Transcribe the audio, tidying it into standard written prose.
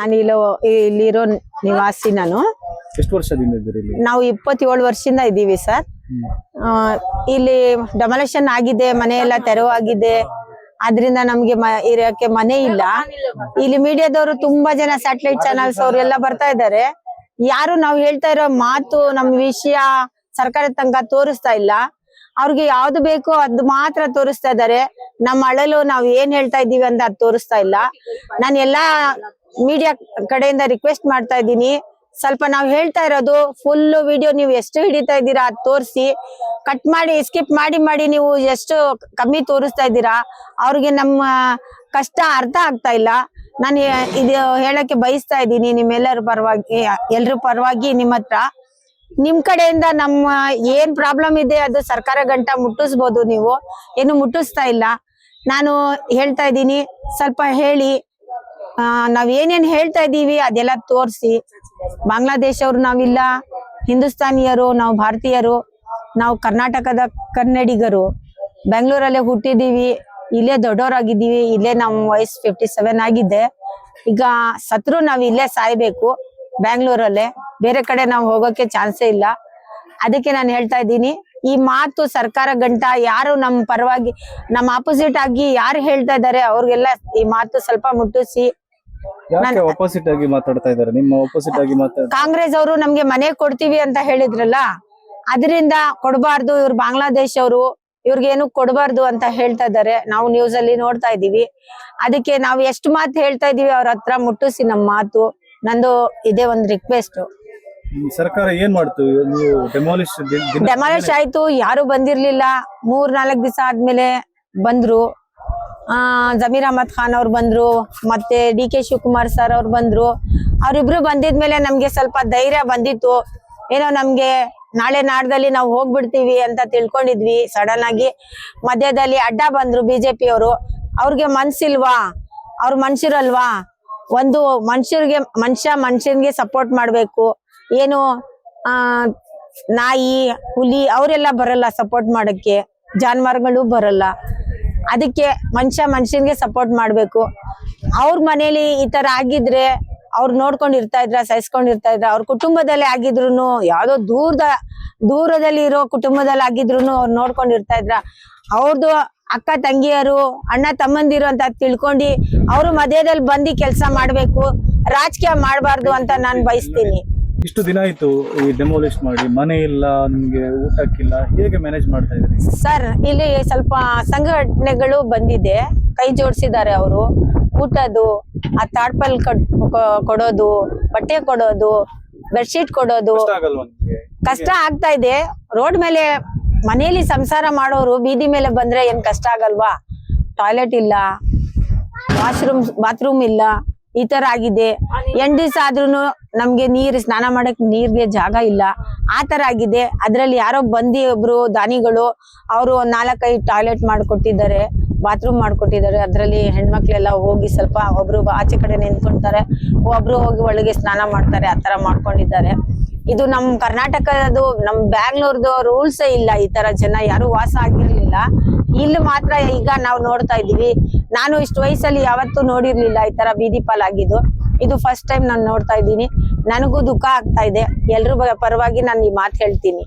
ನಾನು ಇಲ್ಲಿರೋ ನಿವಾಸಿ. ನಾನು ಎಷ್ಟು ವರ್ಷದಿಂದ ಇದ್ದೀರಿ ಇಲ್ಲಿ? ನಾವು 27 ವರ್ಷದಿಂದ ಇದ್ದೀವಿ ಸರ್. ಇಲ್ಲಿ ಡೆಮಾಲಿಷನ್ ಆಗಿದೆ, ಮನೆ ಎಲ್ಲ ತೆರವಾಗಿದೆ. ಆದ್ರಿಂದ ನಮ್ಗೆ ಇರಕ್ಕೆ ಮನೆ ಇಲ್ಲ. ಇಲ್ಲಿ ಮೀಡಿಯಾದವರು ತುಂಬಾ ಜನ ಸ್ಯಾಟಲೈಟ್ ಚಾನಲ್ಸ್ ಅವ್ರು ಎಲ್ಲ ಬರ್ತಾ ಇದ್ದಾರೆ. ಯಾರು ನಾವು ಹೇಳ್ತಾ ಇರೋ ಮಾತು ನಮ್ ವಿಷಯ ಸರ್ಕಾರದ ತನಕ ತೋರಿಸ್ತಾ ಇಲ್ಲ. ಅವ್ರಿಗೆ ಯಾವ್ದು ಬೇಕೋ ಅದು ಮಾತ್ರ ತೋರಿಸ್ತಾ ಇದ್ದಾರೆ. ನಮ್ಮ ಅಳಲು ನಾವ್ ಏನ್ ಹೇಳ್ತಾ ಇದ್ದೀವಿ ಅಂತ ಅದ್ ತೋರಿಸ್ತಾ ಇಲ್ಲ. ನಾನು ಎಲ್ಲಾ ಮೀಡಿಯಾ ಕಡೆಯಿಂದ ರಿಕ್ವೆಸ್ಟ್ ಮಾಡ್ತಾ ಇದ್ದೀನಿ, ಸ್ವಲ್ಪ ನಾವ್ ಹೇಳ್ತಾ ಇರೋದು ಫುಲ್ ವಿಡಿಯೋ ನೀವು ಎಷ್ಟು ಹಿಡಿತಾ ಇದ್ದೀರಾ ಅದ್ ತೋರಿಸಿ. ಕಟ್ ಮಾಡಿ ಸ್ಕಿಪ್ ಮಾಡಿ ನೀವು ಎಷ್ಟು ಕಮ್ಮಿ ತೋರಿಸ್ತಾ ಇದ್ದೀರಾ. ಅವ್ರಿಗೆ ನಮ್ಮ ಕಷ್ಟ ಅರ್ಥ ಆಗ್ತಾ ಇಲ್ಲ. ನಾನು ಇದು ಹೇಳಕ್ಕೆ ಬಯಸ್ತಾ ಇದ್ದೀನಿ ನಿಮ್ಮೆಲ್ಲರ ಪರವಾಗಿ, ಎಲ್ರ ಪರವಾಗಿ ನಿಮ್ಮ ಹತ್ರ. ನಿಮ್ ಕಡೆಯಿಂದ ನಮ್ಮ ಏನ್ ಪ್ರಾಬ್ಲಮ್ ಇದೆ ಅದು ಸರ್ಕಾರ ಗಂಟ ಮುಟ್ಟಿಸ್ಬೋದು. ನೀವು ಏನು ಮುಟ್ಟಿಸ್ತಾ ಇಲ್ಲ. ನಾನು ಹೇಳ್ತಾ ಇದ್ದೀನಿ, ಸ್ವಲ್ಪ ಹೇಳಿ. ನಾವ್ ಏನೇನ್ ಹೇಳ್ತಾ ಇದೀವಿ ಅದೆಲ್ಲ ತೋರ್ಸಿ. ಬಾಂಗ್ಲಾದೇಶ ಅವ್ರು ನಾವಿಲ್ಲ, ಹಿಂದೂಸ್ತಾನಿಯರು, ನಾವು ಭಾರತೀಯರು, ನಾವು ಕರ್ನಾಟಕದ ಕನ್ನಡಿಗರು. ಬೆಂಗಳೂರಲ್ಲೇ ಹುಟ್ಟಿದೀವಿ, ಇಲ್ಲೇ ದೊಡ್ಡವರಾಗಿದ್ದೀವಿ. ಇಲ್ಲೇ ನಮ್ ವಯಸ್ಸು 57 ಆಗಿದೆ. ಈಗ ಸತ್ರು ನಾವ್ ಇಲ್ಲೇ ಸಾಯ್ಬೇಕು ಬ್ಯಾಂಗ್ಳೂರಲ್ಲೇ, ಬೇರೆ ಕಡೆ ನಾವು ಹೋಗೋಕೆ ಚಾನ್ಸೇ ಇಲ್ಲ. ಅದಕ್ಕೆ ನಾನು ಹೇಳ್ತಾ ಇದ್ದೀನಿ, ಈ ಮಾತು ಸರ್ಕಾರ ಗಂಟ ಯಾರು ನಮ್ ಪರವಾಗಿ, ನಮ್ಮ ಆಪೋಸಿಟ್ ಆಗಿ ಯಾರು ಹೇಳ್ತಾ ಇದ್ದಾರೆ ಅವ್ರಿಗೆಲ್ಲ ಈ ಮಾತು ಸ್ವಲ್ಪ ಮುಟ್ಟಿಸಿ. ಆಪೋಸಿಟ್ ಆಗಿ ಮಾತಾಡ್ತಾ ಇದ್ದಾರೆ, ನಿಮ್ಮ ಆಪೋಸಿಟ್ ಆಗಿ ಕಾಂಗ್ರೆಸ್ ಅವರು ನಮ್ಗೆ ಮನೆ ಕೊಡ್ತೀವಿ ಅಂತ ಹೇಳಿದ್ರಲ್ಲ, ಅದರಿಂದ ಕೊಡಬಾರ್ದು, ಇವ್ರು ಬಾಂಗ್ಲಾದೇಶ ಅವರು, ಇವ್ರಿಗೇನು ಕೊಡಬಾರ್ದು ಅಂತ ಹೇಳ್ತಾ ಇದ್ದಾರೆ. ನಾವು ನ್ಯೂಸ್ ಅಲ್ಲಿ ನೋಡ್ತಾ ಇದೀವಿ. ಅದಕ್ಕೆ ನಾವು ಎಷ್ಟು ಮಾತು ಹೇಳ್ತಾ ಇದೀವಿ ಅವ್ರ ಹತ್ರ ಮುಟ್ಟಿಸಿ ನಮ್ಮ ಮಾತು. ನಂದು ಇದೇ ಒಂದು ರಿಕ್ವೆಸ್ಟ್. ಸರ್ಕಾರ ಏನ್ ಮಾಡ್ತು? ಡೆಮಾಲಿಷ್ ಆಯ್ತು, ಯಾರು ಬಂದಿರ್ಲಿಲ್ಲ. 3-4 ದಿವಸ ಆದ್ಮೇಲೆ ಬಂದ್ರು. ಜಮೀರ್ ಅಹಮದ್ ಖಾನ್ ಅವ್ರು ಬಂದ್ರು, ಮತ್ತೆ DK ಶಿವಕುಮಾರ್ ಸರ್ ಅವ್ರು ಬಂದ್ರು. ಅವ್ರಿಬ್ರು ಬಂದಿದ್ಮೇಲೆ ನಮ್ಗೆ ಸ್ವಲ್ಪ ಧೈರ್ಯ ಬಂದಿತ್ತು. ಏನೋ ನಮ್ಗೆ ನಾಳೆ ನಾಡ್ದಲ್ಲಿ ನಾವು ಹೋಗ್ಬಿಡ್ತೀವಿ ಅಂತ ತಿಳ್ಕೊಂಡಿದ್ವಿ. ಸಡನ್ ಆಗಿ ಮಧ್ಯದಲ್ಲಿ ಅಡ್ಡ ಬಂದ್ರು BJP ಅವರು. ಅವ್ರಿಗೆ ಮನ್ಸಿಲ್ವಾ? ಅವ್ರ ಮನುಷ್ಯರಲ್ವಾ? ಒಂದು ಮನುಷ್ಯನ್ಗೆ ಸಪೋರ್ಟ್ ಮಾಡ್ಬೇಕು. ಏನು ನಾಯಿ, ಹುಲಿ ಅವರೆಲ್ಲ ಬರಲ್ಲ ಸಪೋರ್ಟ್ ಮಾಡಕ್ಕೆ, ಜಾನುವಾರುಗಳು ಬರಲ್ಲ. ಅದಕ್ಕೆ ಮನುಷ್ಯನ್ಗೆ ಸಪೋರ್ಟ್ ಮಾಡ್ಬೇಕು. ಅವ್ರ ಮನೇಲಿ ಈ ತರ ಆಗಿದ್ರೆ ಅವ್ರು ನೋಡ್ಕೊಂಡಿರ್ತಾ ಇದ್ರ, ಸಹಿಸ್ಕೊಂಡಿರ್ತಾ ಇದ್ರ. ಅವ್ರ ಕುಟುಂಬದಲ್ಲಿ ಆಗಿದ್ರು, ಯಾವ್ದೋ ದೂರದಲ್ಲಿ ಇರೋ ಕುಟುಂಬದಲ್ಲಿ ಆಗಿದ್ರು ಅವ್ರು ನೋಡ್ಕೊಂಡಿರ್ತಾ ಇದ್ರ. ಅವ್ರದ್ದು ಅಕ್ಕ ತಂಗಿಯರು, ಅಣ್ಣ ತಮ್ಮಂದಿರು ಅಂತ ತಿಳ್ಕೊಂಡು ಅವರು ಮಧ್ಯದಲ್ಲಿ ಬಂದು ಕೆಲಸ ಮಾಡ್ಬೇಕು. ರಾಜಕೀಯ ಮಾಡಬಾರ್ದು ಅಂತ ನಾನು ಬಯಸ್ತೀನಿ. ಇಷ್ಟು ದಿನ ಆಯ್ತು ಈ ಡೆಮೋಲಿಷ್ ಮಾಡಿ, ಮನೆ ಇಲ್ಲ, ನಿಮ್ಗೆ ಊಟಕ್ಕಿಲ್ಲ, ಹೇಗೆ ಮ್ಯಾನೇಜ್ ಮಾಡ್ತಾ ಇದ್ರಿ? ಸರ್, ಇಲ್ಲಿ ಸ್ವಲ್ಪ ಸಂಘಟನೆಗಳು ಬಂದಿದೆ, ಕೈ ಜೋಡಿಸಿದ್ದಾರೆ. ಅವರು ಊಟದ್ದು, ಆ ತಾಡ್ಪಲ್ ಕೊಡೋದು, ಬಟ್ಟೆ ಕೊಡೋದು, ಬೆಡ್ಶೀಟ್ ಕೊಡೋದು ಕಷ್ಟ ಆಗ್ತಾ ಇದೆ. ರೋಡ್ ಮೇಲೆ ಮನೆಯಲ್ಲಿ ಸಂಸಾರ ಮಾಡೋರು ಬೀದಿ ಮೇಲೆ ಬಂದ್ರೆ ಏನ್ ಕಷ್ಟ ಆಗಲ್ವಾ? ಟಾಯ್ಲೆಟ್ ಇಲ್ಲ, ಬಾತ್ರೂಮ್ ಇಲ್ಲ, ಈ ತರ ಆಗಿದೆ. 8 ದಿವಸ ಆದ್ರೂ ನಮ್ಗೆ ಸ್ನಾನ ಮಾಡಕ್ ನೀರ್ಗೆ ಜಾಗ ಇಲ್ಲ, ಆ ತರ ಆಗಿದೆ. ಅದ್ರಲ್ಲಿ ಯಾರೋ ಬಂದಿ ಒಬ್ರು ದಾನಿಗಳು, ಅವರು 4-5 ಟಾಯ್ಲೆಟ್ ಮಾಡ್ಕೊಟ್ಟಿದ್ದಾರೆ, ಬಾತ್ರೂಮ್ ಮಾಡ್ಕೊಟ್ಟಿದ್ದಾರೆ. ಅದ್ರಲ್ಲಿ ಹೆಣ್ಮಕ್ಳೆಲ್ಲ ಹೋಗಿ ಸ್ವಲ್ಪ ಒಬ್ರು ಆಚೆ ಕಡೆ ನಿಂತ್ಕೊಂತಾರೆ, ಒಬ್ರು ಹೋಗಿ ಒಳಗೆ ಸ್ನಾನ ಮಾಡ್ತಾರೆ. ಆ ತರ ಮಾಡ್ಕೊಂಡಿದ್ದಾರೆ. ಇದು ನಮ್ ಕರ್ನಾಟಕದ್ದು, ನಮ್ ಬ್ಯಾಂಗ್ಳೂರ್ದು ರೂಲ್ಸೇ ಇಲ್ಲ. ಈ ತರ ಜನ ಯಾರು ವಾಸ ಆಗಿರ್ಲಿಲ್ಲ. ಇಲ್ಲಿ ಮಾತ್ರ ಈಗ ನಾವು ನೋಡ್ತಾ ಇದೀವಿ. ನಾನು ಇಷ್ಟು ವಯಸ್ಸಲ್ಲಿ ಯಾವತ್ತೂ ನೋಡಿರ್ಲಿಲ್ಲ ಈ ತರ ಬೀದಿ ಪಾಲಾಗಿದ್ದು. ಇದು ಫಸ್ಟ್ ಟೈಮ್ ನಾನು ನೋಡ್ತಾ ಇದ್ದೀನಿ. ನನಗೂ ದುಃಖ ಆಗ್ತಾ ಇದೆ. ಎಲ್ರ ಪರವಾಗಿ ನಾನು ಈ ಮಾತು ಹೇಳ್ತೀನಿ.